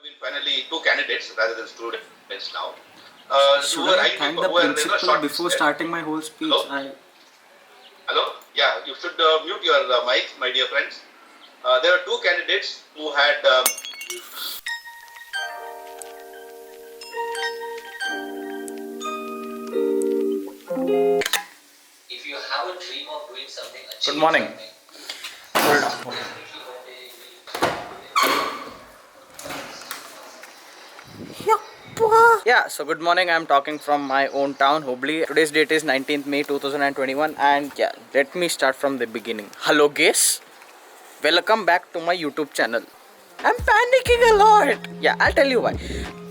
been finally two candidates rather than students now. Should I thank the principal before starting my whole speech? Hello? Yeah, you should mute your mic, my dear friends. There are two candidates who had... If you have a dream of doing something, Good morning. Hold on. Yeah, so good morning. I'm talking from my own town, Hubli. Today's date is 19th May 2021, and yeah, let me start from the beginning. Hello guys, welcome back to my YouTube channel. I'm panicking a lot. Yeah, I'll tell you why.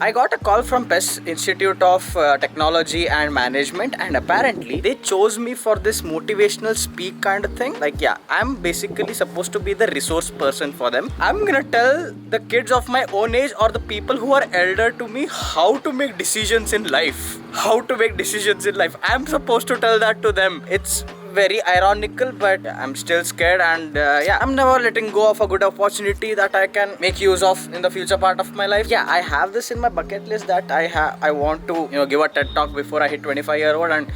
I got a call from PES Institute of Technology and Management, and apparently they chose me for this motivational speak kind of thing. Like, yeah, I'm basically supposed to be the resource person for them. I'm gonna tell the kids of my own age or the people who are elder to me how to make decisions in life. I'm supposed to tell that to them. It's very ironical, but I'm still scared, and yeah, I'm never letting go of a good opportunity that I can make use of in the future part of my life. Yeah, I have this in my bucket list that I want to give a TED talk before I hit 25-year-old, and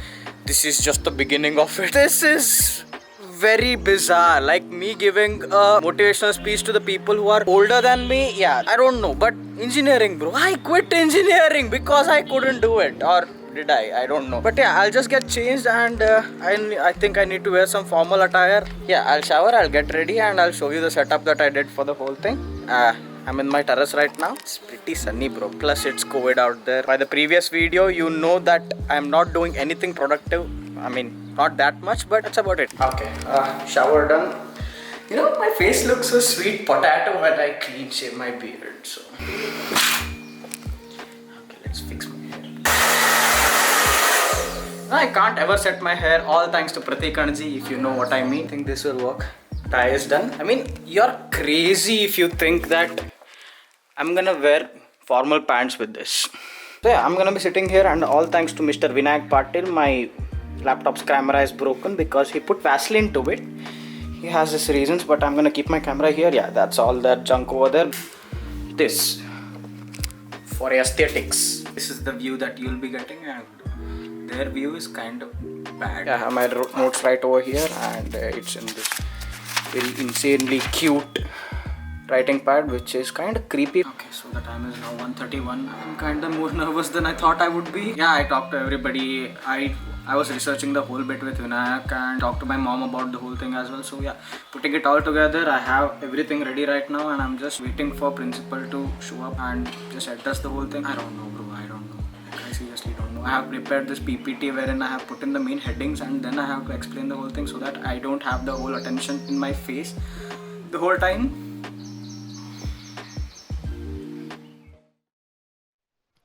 this is just the beginning of it. This is very bizarre, like me giving a motivational speech to the people who are older than me. Yeah, I don't know, but engineering, bro, I quit engineering because I couldn't do it, or did I don't know. But yeah, I'll just get changed, and I think I need to wear some formal attire. Yeah, I'll shower, I'll get ready, and I'll show you the setup that I did for the whole thing. I'm in my terrace right now. It's pretty sunny, bro. Plus it's COVID out there. By the previous video, you know that I'm not doing anything productive. I mean, not that much, but that's about it. Okay, shower done. You know, my face looks so sweet potato when I clean shave my beard. So okay, let's fix my hair. I can't ever set my hair, all thanks to Pratik Anji, if you know what I mean. I think this will work. Tie is done. I mean, you're crazy if you think that I'm gonna wear formal pants with this. So yeah, I'm gonna be sitting here, and all thanks to Mr. Vinayak Patil, my laptop's camera is broken because he put Vaseline to it. He has his reasons, but I'm gonna keep my camera here. Yeah, that's all that junk over there. This for aesthetics. This is the view that you'll be getting, and their view is kind of bad. I have my notes right over here, and it's in this very insanely cute writing pad, which is kind of creepy. Okay, so the time is now 1:31. I'm kind of more nervous than I thought I would be. Yeah, I talked to everybody. I was researching the whole bit with Vinayak and talked to my mom about the whole thing as well. So yeah, putting it all together, I have everything ready right now, and I'm just waiting for principal to show up and just address the whole thing. I don't know, bro. I don't know. I seriously don't know. I have prepared this PPT wherein I have put in the main headings, and then I have to explain the whole thing so that I don't have the whole attention in my face the whole time.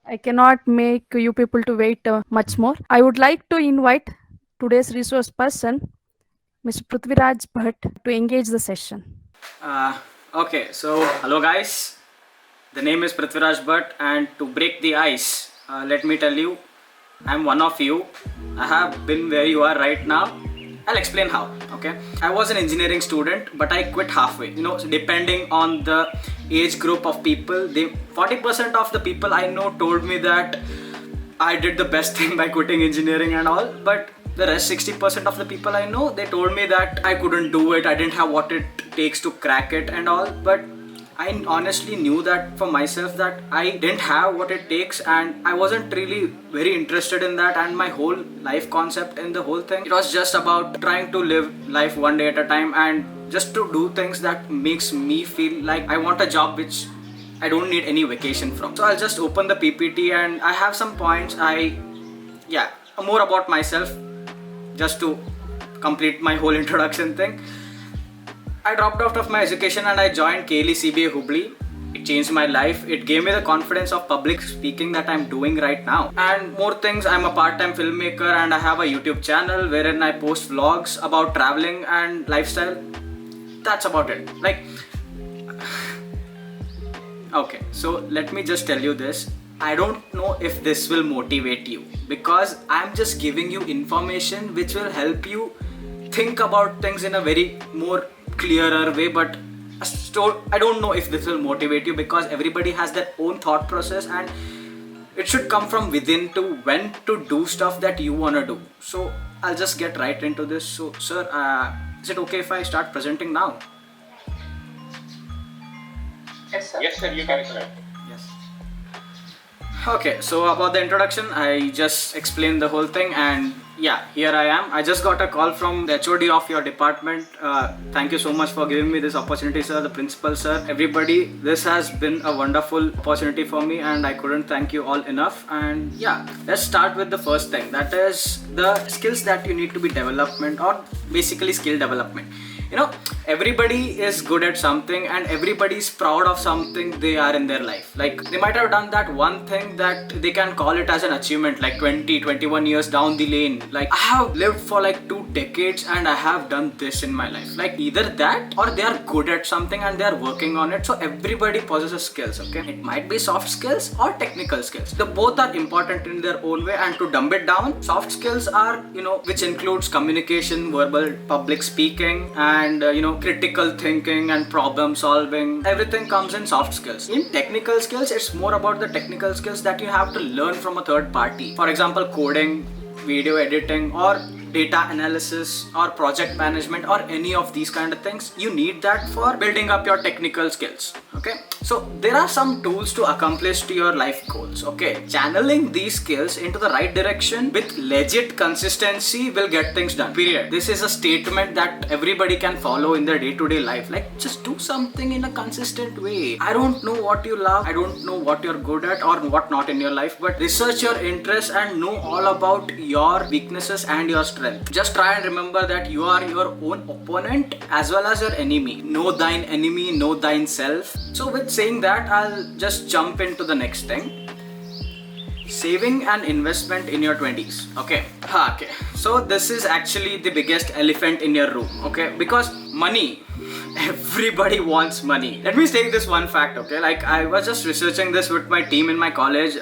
I cannot make you people to wait much more. I would like to invite today's resource person, Mr. Prithviraj Bhatt, to engage the session. Okay, so hello guys. The name is Prithviraj Bhatt, and to break the ice, let me tell you, I'm one of you. I have been where you are right now. I'll explain how, okay? I was an engineering student, but I quit halfway. You know, so depending on the age group of people, 40% of the people I know told me that I did the best thing by quitting engineering and all, but the rest 60% of the people I know, they told me that I couldn't do it, I didn't have what it takes to crack it and all. But I honestly knew that for myself that I didn't have what it takes, and I wasn't really very interested in that, and my whole life concept in the whole thing, it was just about trying to live life one day at a time and just to do things that makes me feel like I want a job which I don't need any vacation from. So I'll just open the PPT, and I have some points. More about myself just to complete my whole introduction thing. I dropped out of my education and I joined KLE CBA Hubli. It changed my life. It gave me the confidence of public speaking that I'm doing right now. And more things, I'm a part-time filmmaker, and I have a YouTube channel wherein I post vlogs about traveling and lifestyle. That's about it. Okay, so let me just tell you this. I don't know if this will motivate you, because I'm just giving you information which will help you think about things in a very more clearer way, but So I don't know if this will motivate you, because everybody has their own thought process, and it should come from within to when to do stuff that you want to do. So I'll just get right into this. So sir, is it okay if I start presenting now? Yes, sir, you can start. Yes. Okay, so about the introduction, I just explained the whole thing, and yeah, here I am. I just got a call from the HOD of your department. Thank you so much for giving me this opportunity, sir, the principal, sir, everybody. This has been a wonderful opportunity for me, and I couldn't thank you all enough. And yeah, let's start with the first thing, that is the skills that you need to be development, or basically skill development. You know, everybody is good at something, and everybody is proud of something they are in their life. Like, they might have done that one thing that they can call it as an achievement, like 20-21 years down the lane. Like, I have lived for like 2 decades and I have done this in my life. Like, either that or they are good at something and they are working on it. So everybody possesses skills, okay? It might be soft skills or technical skills. The both are important in their own way, and to dumb it down, soft skills are, you know, which includes communication, verbal, public speaking, and critical thinking and problem solving. Everything comes in soft skills. In technical skills, it's more about the technical skills that you have to learn from a third party. For example, coding, video editing, or data analysis, or project management, or any of these kind of things. You need that for building up your technical skills. Okay, so there are some tools to accomplish to your life goals. Okay, channeling these skills into the right direction with legit consistency will get things done, period. This is a statement that everybody can follow in their day-to-day life. Like, just do something in a consistent way. I don't know what you love, I don't know what you're good at or what not in your life, but research your interests and know all about your weaknesses and your strengths. Just try and remember that you are your own opponent as well as your enemy. Know thine enemy, know thine self. So with saying that, I'll just jump into the next thing. Saving and investment in your 20s. Okay. Okay. So this is actually the biggest elephant in your room. Okay. Because money. Everybody wants money. Let me take this one fact, okay? Like, I was just researching this with my team in my college.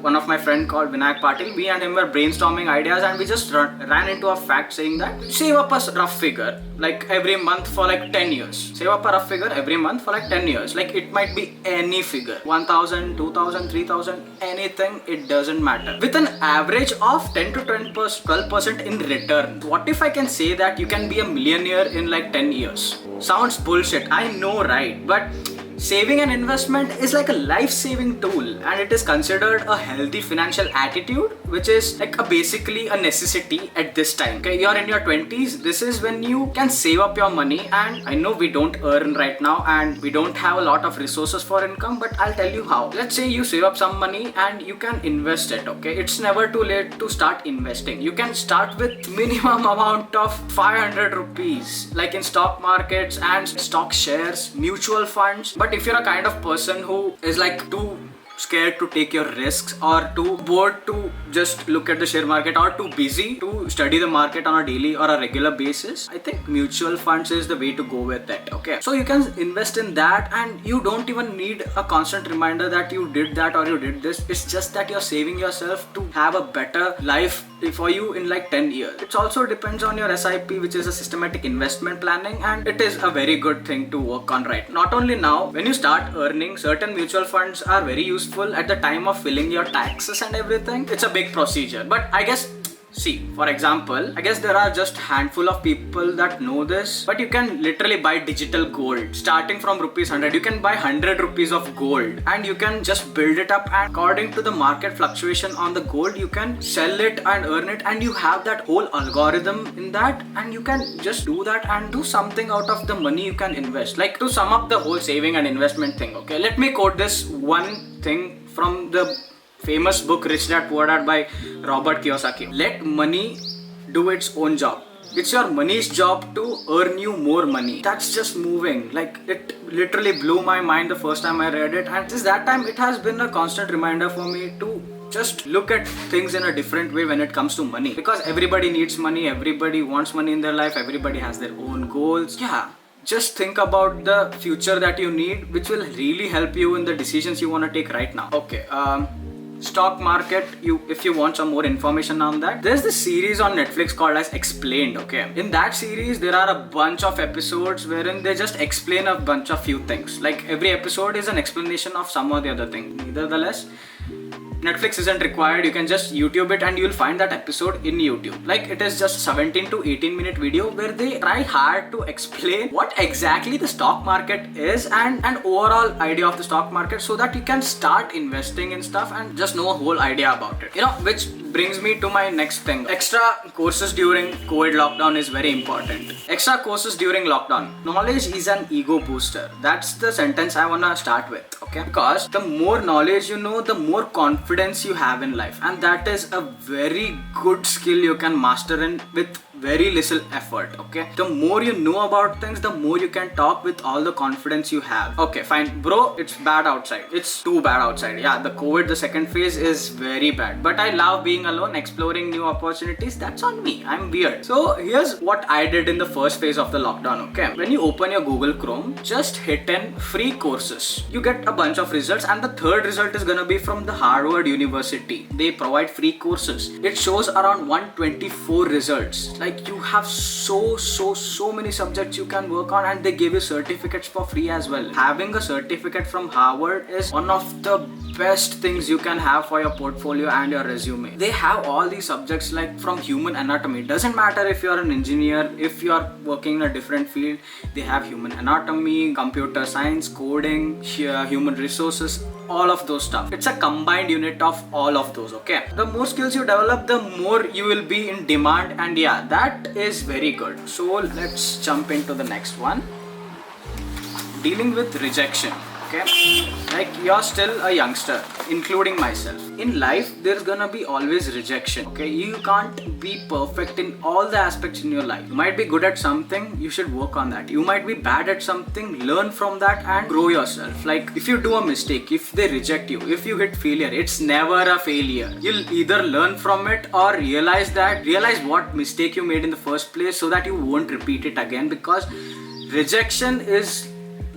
One of my friend called Vinayak Patil, we and him were brainstorming ideas, and we just ran into a fact saying that save up a rough figure, like every month for like 10 years. Save up a rough figure every month for like 10 years. Like, it might be any figure, 1,000, 2,000, 3,000, anything, it doesn't matter. With an average of 10 to 12% in return. What if I can say that you can be a millionaire in like 10 years? Sounds bullshit, I know, right? But saving and investment is like a life-saving tool, and it is considered a healthy financial attitude, which is like basically a necessity at this time. Okay, you're in your 20s, this is when you can save up your money. And I know we don't earn right now and we don't have a lot of resources for income, but I'll tell you how. Let's say you save up some money and you can invest it. Okay, it's never too late to start investing. You can start with minimum amount of 500 rupees, like in stock markets and stock shares, mutual funds. But if you're a kind of person who is like too scared to take your risks, or too bored to just look at the share market, or too busy to study the market on a daily or a regular basis, I think mutual funds is the way to go with it. Okay, so you can invest in that, and you don't even need a constant reminder that you did that or you did this. It's just that you're saving yourself to have a better life for you in like 10 years. It also depends on your SIP, which is a systematic investment planning, and it is a very good thing to work on right. Not only now, when you start earning, certain mutual funds are very useful at the time of filling your taxes and everything. It's a big procedure, but I guess, see, for example, I guess there are just handful of people that know this, but you can literally buy digital gold starting from ₹100. You can buy 100 rupees of gold, and you can just build it up, and according to the market fluctuation on the gold, you can sell it and earn it, and you have that whole algorithm in that, and you can just do that and do something out of the money you can invest. Like, to sum up the whole saving and investment thing, okay, let me quote this one thing from the famous book Rich Dad Poor Dad by Robert Kiyosaki. Let money do its own job. It's your money's job to earn you more money. That's just moving. Like, it literally blew my mind the first time I read it, and since that time it has been a constant reminder for me to just look at things in a different way when it comes to money, because everybody needs money, everybody wants money in their life, everybody has their own goals. Yeah, just think about the future that you need, which will really help you in the decisions you want to take right now. Okay, stock market, if you want some more information on that, there's this series on Netflix called as Explained. Okay, in that series there are a bunch of episodes wherein they just explain a bunch of few things. Like every episode is an explanation of some or the other thing. Nevertheless, Netflix isn't required. You can just YouTube it and you'll find that episode in YouTube. Like it is just 17 to 18 minute video where they try hard to explain what exactly the stock market is and an overall idea of the stock market, so that you can start investing in stuff and just know a whole idea about it. Which brings me to my next thing. Extra courses during COVID lockdown is very important. Extra courses during lockdown. Knowledge is an ego booster. That's the sentence I wanna start with. Okay, because the more knowledge you know, the more confidence you have in life, and that is a very good skill you can master in with very little effort. Okay, the more you know about things, the more you can talk with all the confidence you have. Okay, fine bro, it's bad outside, it's too bad outside. Yeah, the COVID, the second phase is very bad, but I love being alone, exploring new opportunities. That's on me, I'm weird. So here's what I did in the first phase of the lockdown. Okay, when you open your Google Chrome, just hit in free courses. You get a bunch of results, and the third result is gonna be from the Harvard University. They provide free courses. It shows around 124 results. Like you have so many subjects you can work on, and they give you certificates for free as well. Having a certificate from Harvard is one of the best things you can have for your portfolio and your resume. They have all these subjects, like from human anatomy. It doesn't matter if you're an engineer, if you're working in a different field, they have human anatomy, computer science, coding, human resources, all of those stuff. It's a combined unit of all of those. Okay, the more skills you develop, the more you will be in demand, and yeah, that is very good. So let's jump into the next one. Dealing with rejection. Okay, like you're still a youngster, including myself. In life, there's gonna be always rejection. Okay, you can't be perfect in all the aspects in your life. You might be good at something, you should work on that. You might be bad at something, learn from that and grow yourself. Like if you do a mistake, if they reject you, if you hit failure, it's never a failure. You'll either learn from it or realize what mistake you made in the first place, so that you won't repeat it again, because rejection is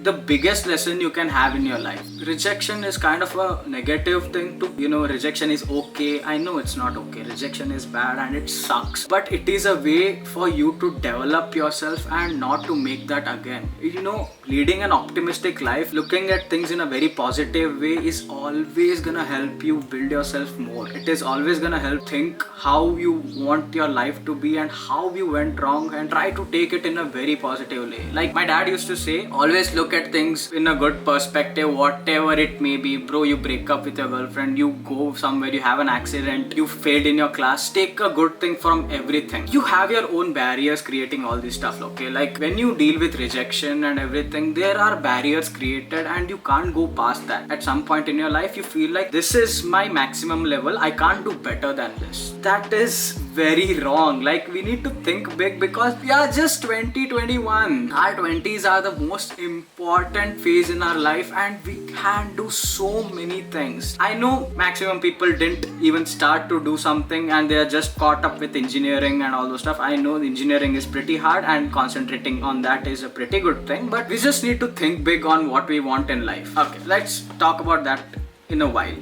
the biggest lesson you can have in your life. Rejection is kind of a negative thing to, rejection is okay. I know it's not okay. Rejection is bad and it sucks. But it is a way for you to develop yourself and not to make that again. Leading an optimistic life, looking at things in a very positive way is always gonna help you build yourself more. It is always gonna help think how you want your life to be and how you went wrong, and try to take it in a very positive way. Like my dad used to say, always look at things in a good perspective, whatever it may be. Bro, you break up with your girlfriend, you go somewhere, you have an accident, you failed in your class, take a good thing from everything. You have your own barriers creating all this stuff. Okay, like when you deal with rejection and everything, there are barriers created and you can't go past that. At some point in your life, you feel like this is my maximum level, I can't do better than this. That is very wrong. Like we need to think big, because we are just 2021. Our 20s are the most important phase in our life, and we can do so many things. I know maximum people didn't even start to do something and they are just caught up with engineering and all those stuff. I know the engineering is pretty hard and concentrating on that is a pretty good thing, but we just need to think big on what we want in life. Okay, let's talk about that in a while.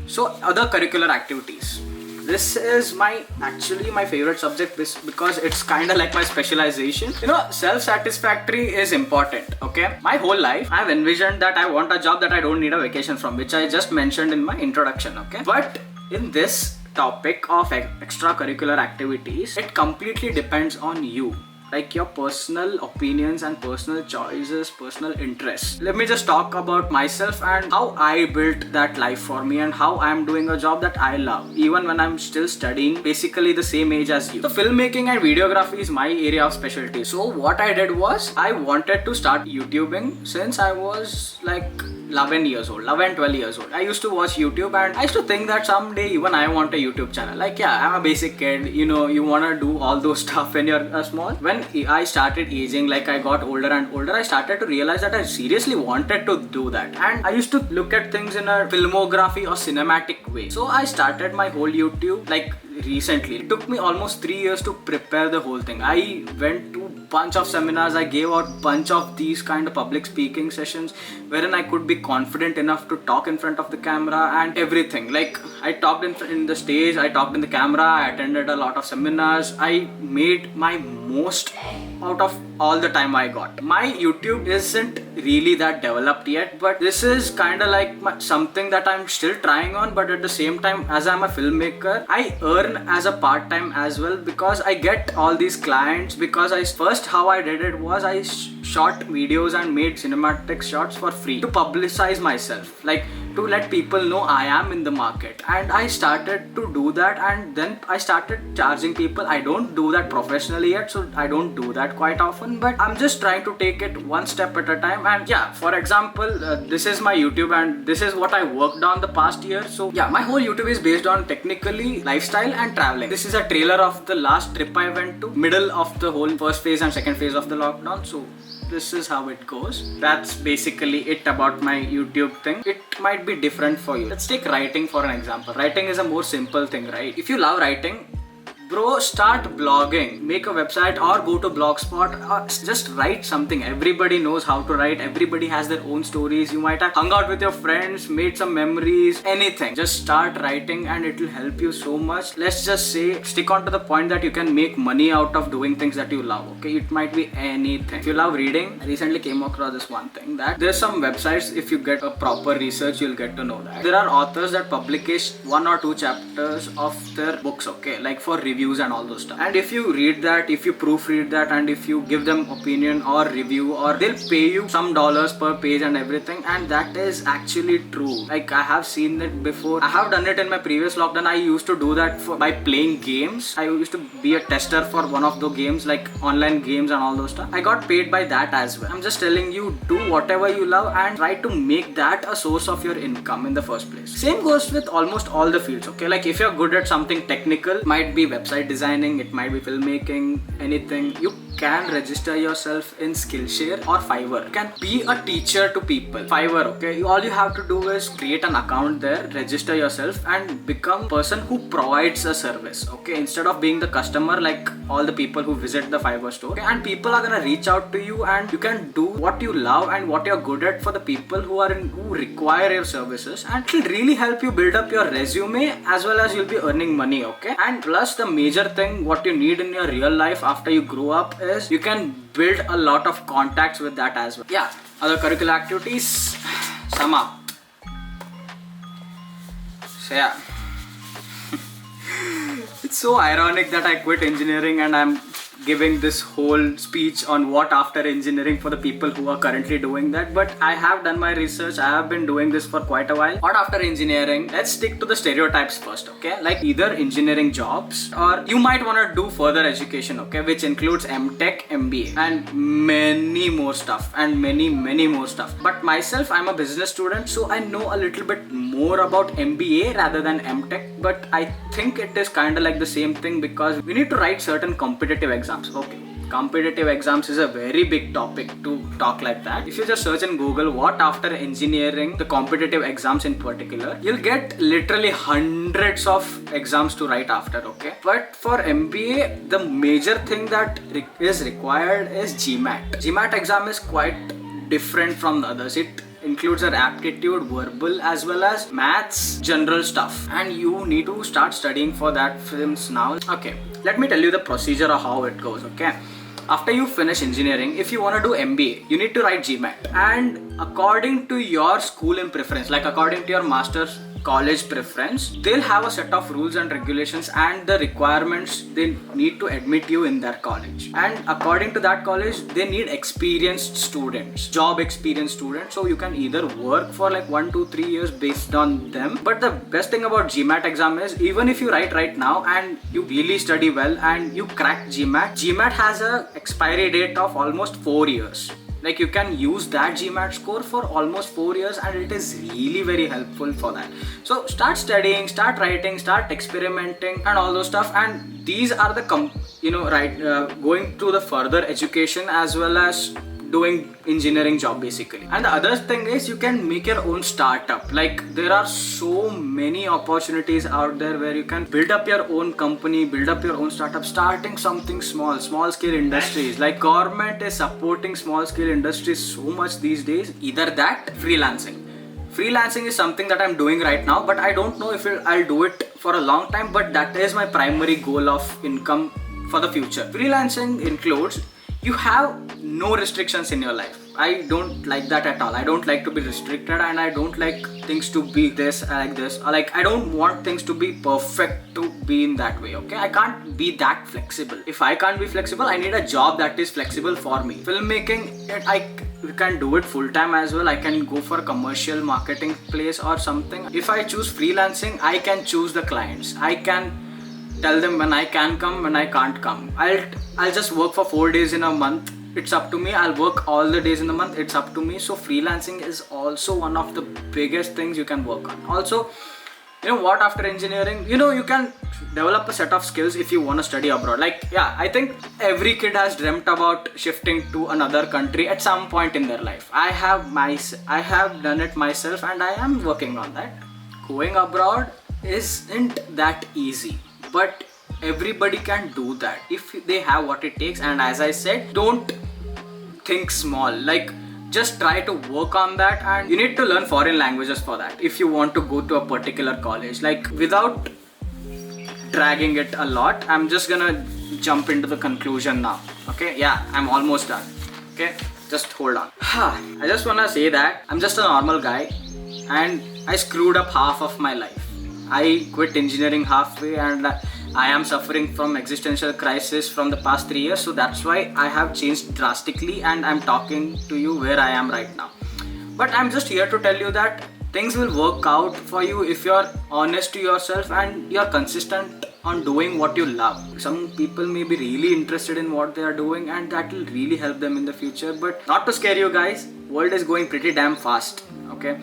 So other curricular activities. This is actually my favorite subject because it's kind of like my specialization. Self-satisfactory is important. Okay, my whole life I've envisioned that I want a job that I don't need a vacation from, which I just mentioned in my introduction. Okay, but in this topic of extracurricular activities, it completely depends on you. Like your personal opinions and personal choices, personal interests. Let me just talk about myself and how I built that life for me and how I'm doing a job that I love, even when I'm still studying, basically the same age as you. So filmmaking and videography is my area of specialty. So what I did was, I wanted to start YouTubing since I was like 12 years old. I used to watch YouTube and I used to think that someday even I want a YouTube channel. Like, yeah, I'm a basic kid, you wanna do all those stuff when you're small. When I started aging, like I got older and older, I started to realize that I seriously wanted to do that. And I used to look at things in a filmography or cinematic way. So I started my whole YouTube like recently. It took me almost 3 years to prepare the whole thing. I went to bunch of seminars, I gave out bunch of these kind of public speaking sessions wherein I could be confident enough to talk in front of the camera and everything. Like I talked in the stage, I talked in the camera, I attended a lot of seminars. I made my most out of all the time I got. My YouTube isn't really that developed yet, but this is kind of like something that I'm still trying on. But at the same time, as I'm a filmmaker, I earn as a part-time as well, because I get all these clients. Because how I did it was I shot videos and made cinematic shots for free to publicize myself, like to let people know I am in the market. And I started to do that, and then I started charging people. I don't do that professionally yet, so I don't do that quite often, but I'm just trying to take it one step at a time. And yeah, for example, this is my YouTube and this is what I worked on the past year. So yeah, my whole YouTube is based on technically lifestyle and traveling. This is a trailer of the last trip I went to, middle of the whole first phase and second phase of the lockdown. So this is how it goes. That's basically it about my YouTube thing. It might be different for you. Let's take writing for an example. Writing is a more simple thing, right? If you love writing, bro, start blogging, make a website or go to Blogspot or just write something. Everybody knows how to write. Everybody has their own stories. You might have hung out with your friends, made some memories, anything. Just start writing and it will help you so much. Let's just say, stick on to the point that you can make money out of doing things that you love, okay? It might be anything. If you love reading, I recently came across this one thing that there's some websites, if you get a proper research, you'll get to know that there are authors that publish 1 or 2 chapters of their books, okay? Like for reviews and all those stuff. And if you read that, if you proofread that, and if you give them opinion or review, or they'll pay you some dollars per page and everything. And that is actually true. Like I have seen it before. I have done it in my previous lockdown. I used to do that by playing games. I used to be a tester for one of the games, like online games and all those stuff. I got paid by that as well. I'm just telling you, do whatever you love and try to make that a source of your income in the first place. Same goes with almost all the fields, okay? Like if you're good at something technical, might be website designing, it might be filmmaking, anything, you can register yourself in Skillshare or Fiverr. You can be a teacher to people. Fiverr, okay? All you have to do is create an account there, register yourself, and become a person who provides a service, okay? Instead of being the customer like all the people who visit the Fiverr store. Okay? And people are gonna reach out to you, and you can do what you love and what you're good at for the people who require your services, and it will really help you build up your resume as well as you'll be earning money, okay? And plus the major thing what you need in your real life after you grow up is you can build a lot of contacts with that as well. Yeah, other curricular activities, sum up. So yeah, it's so ironic that I quit engineering and I'm giving this whole speech on what after engineering for the people who are currently doing that. But I have done my research. I have been doing this for quite a while. What after engineering? Let's stick to the stereotypes first, okay? Like either engineering jobs, or you might want to do further education, okay? Which includes MTech, MBA and many more stuff, and many more stuff. But myself, I'm a business student, so I know a little bit more about MBA rather than MTech. But I think it is kind of like the same thing, because we need to write certain competitive exams. Okay, competitive exams is a very big topic to talk like that. If you just search in Google what after engineering, the competitive exams in particular, you'll get literally hundreds of exams to write after, okay? But for MBA, the major thing that is required is GMAT. GMAT exam is quite different from the others. It includes our aptitude, verbal as well as maths, general stuff, and you need to start studying for that since now. Okay, let me tell you the procedure of how it goes, okay? After you finish engineering, if you want to do MBA, you need to write GMAT, and according to your school in preference, like according to your master's college preference, they'll have a set of rules and regulations and the requirements they need to admit you in that college. And according to that college, they need experienced students, job experienced students. So you can either work for like 1, 2, 3 years based on them. But the best thing about GMAT exam is, even if you write right now and you really study well and you crack GMAT has a expiry date of almost 4 years. Like you can use that GMAT score for almost 4 years, and it is really very helpful for that. So start studying, start writing, start experimenting and all those stuff. And these are the going through the further education as well as doing engineering job basically. And the other thing is you can make your own startup. Like there are so many opportunities out there where you can build up your own company, build up your own startup, starting something small scale industries. Like government is supporting small scale industries so much these days. Either that, freelancing is something that I'm doing right now, but I don't know if I'll do it for a long time, but that is my primary goal of income for the future. Freelancing includes you have no restrictions in your life. I don't like that at all. I don't like to be restricted, and I don't like things to be this, like this, or like I don't want things to be perfect to be in that way, okay? I can't be that flexible. If I can't be flexible, I need a job that is flexible for me. Filmmaking, I can do it full time as well. I can go for a commercial marketing place or something. If I choose freelancing, I can choose the clients. I can tell them when I can come, when I can't come. I'll just work for 4 days in a month. It's up to me. I'll work all the days in the month. It's up to me. So freelancing is also one of the biggest things you can work on. Also, you know what, after engineering, you can develop a set of skills if you want to study abroad. Like, yeah, I think every kid has dreamt about shifting to another country at some point in their life. I have done it myself, and I am working on that. Going abroad isn't that easy, but everybody can do that if they have what it takes. And as I said, don't think small. Like, just try to work on that, and you need to learn foreign languages for that if you want to go to a particular college. Like, without dragging it a lot, I'm just gonna jump into the conclusion now. Okay, yeah, I'm almost done. Okay, just hold on. I just wanna say that I'm just a normal guy, and I screwed up half of my life. I quit engineering halfway, and I am suffering from existential crisis from the past 3 years. So that's why I have changed drastically, and I'm talking to you where I am right now. But I'm just here to tell you that things will work out for you if you're honest to yourself and you're consistent on doing what you love. Some people may be really interested in what they are doing, and that will really help them in the future. But not to scare you guys, world is going pretty damn fast, okay?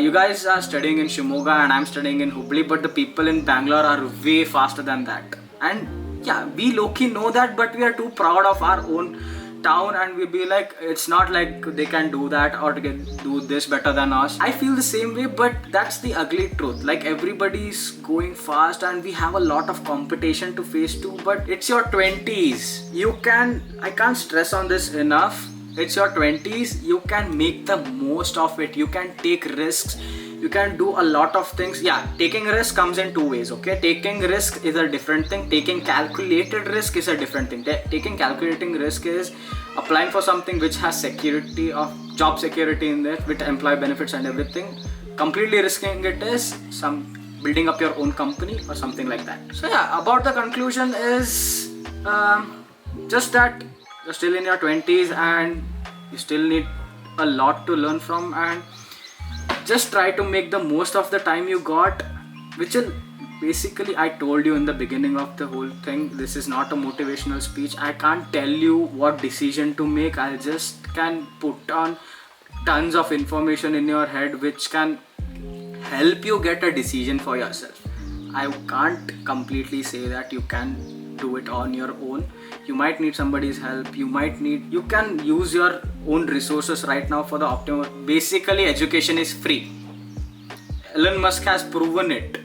You guys are studying in Shimogga and I'm studying in Hubli, but the people in Bangalore are way faster than that. And yeah, we low-key know that, but we are too proud of our own town, and we be like, it's not like they can do that or do this better than us. I feel the same way, but that's the ugly truth. Like, everybody's going fast and we have a lot of competition to face too, but it's your 20s. I can't stress on this enough. It's your 20s, you can make the most of it. You can take risks, you can do a lot of things. Yeah, taking risk comes in 2 ways, okay? Taking risk is a different thing. Taking calculated risk is a different thing. Taking calculating risk is applying for something which has security of job security in there with employee benefits and everything. Completely risking it is building up your own company or something like that. So yeah, about the conclusion is just that you're still in your 20s and you still need a lot to learn from, and just try to make the most of the time you got, which will basically, I told you in the beginning of the whole thing, this is not a motivational speech. I can't tell you what decision to make. I just can put on tons of information in your head which can help you get a decision for yourself. I can't completely say that you can do it on your own. You might need somebody's help. You can use your own resources right now for the optimum. Basically, education is free. Elon Musk has proven it.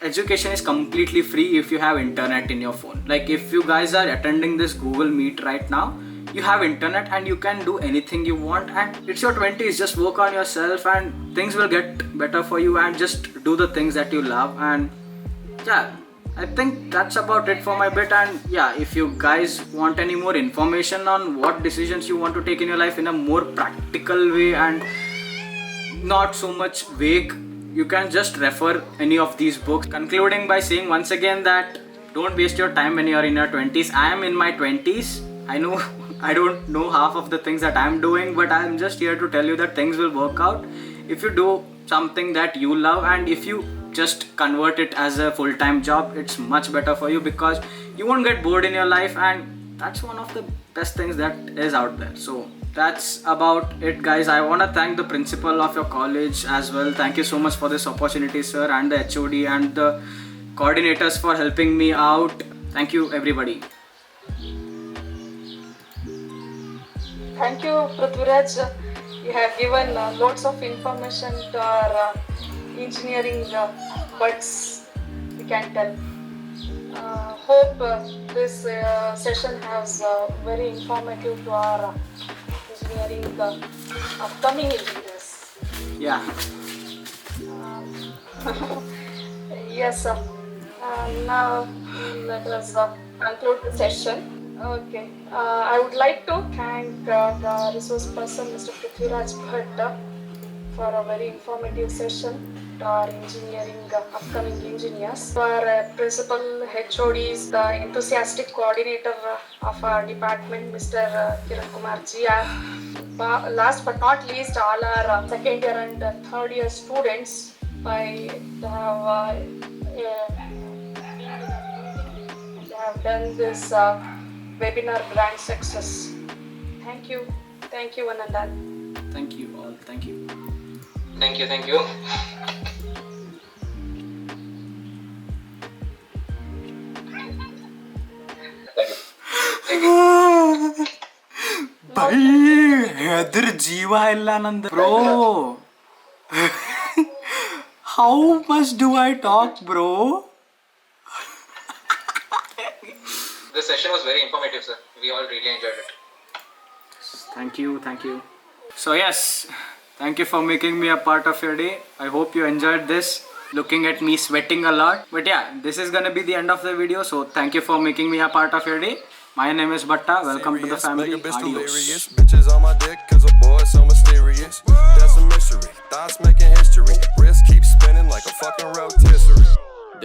Education is completely free if you have internet in your phone. Like, if you guys are attending this Google Meet right now, you have internet and you can do anything you want, and it's your 20s. Just work on yourself and things will get better for you, and just do the things that you love. And yeah, I think that's about it for my bit. And yeah, if you guys want any more information on what decisions you want to take in your life in a more practical way and not so much vague, you can just refer any of these books. Concluding by saying once again that don't waste your time when you're in your 20s. I am in my 20s. I know I don't know half of the things that I'm doing, but I'm just here to tell you that things will work out if you do something that you love, and if you just convert it as a full-time job. It's much better for you because you won't get bored in your life, and that's one of the best things that is out there. So that's about it, guys. I want to thank the principal of your college as well. Thank you so much for this opportunity, sir, and the HOD and the coordinators for helping me out. Thank you, everybody. Thank you, Prithviraj. You have given lots of information to our engineering buds, we can tell. Hope this session has very informative to our engineering upcoming engineers. Yeah. Yes, now let us conclude the session. Okay, I would like to thank the resource person, Mr. Prithviraj Bhatt, for a very informative session to our engineering, upcoming engineers. To our principal HODs, the enthusiastic coordinator of our department, Mr. Kiran Kumar Ji, last but not least, all our second year and third year students, they have done this webinar grand success. Thank you one and all. Thank you all. Thank you. Thank you, thank you. भाई हैदर जीवा इल्ला नंद bro. How much do I talk, bro? The session was very informative, sir. We all really enjoyed it. Thank you. So yes, thank you for making me a part of your day. I hope you enjoyed this. Looking at me sweating a lot. But yeah, this is gonna be the end of the video. So thank you for making me a part of your day. My name is Bhatta. Welcome to the family. Adios. Bitches on my dick cause a boy so mysterious. That's a mystery. Thoughts making history. Wrist keeps spinning like a fucking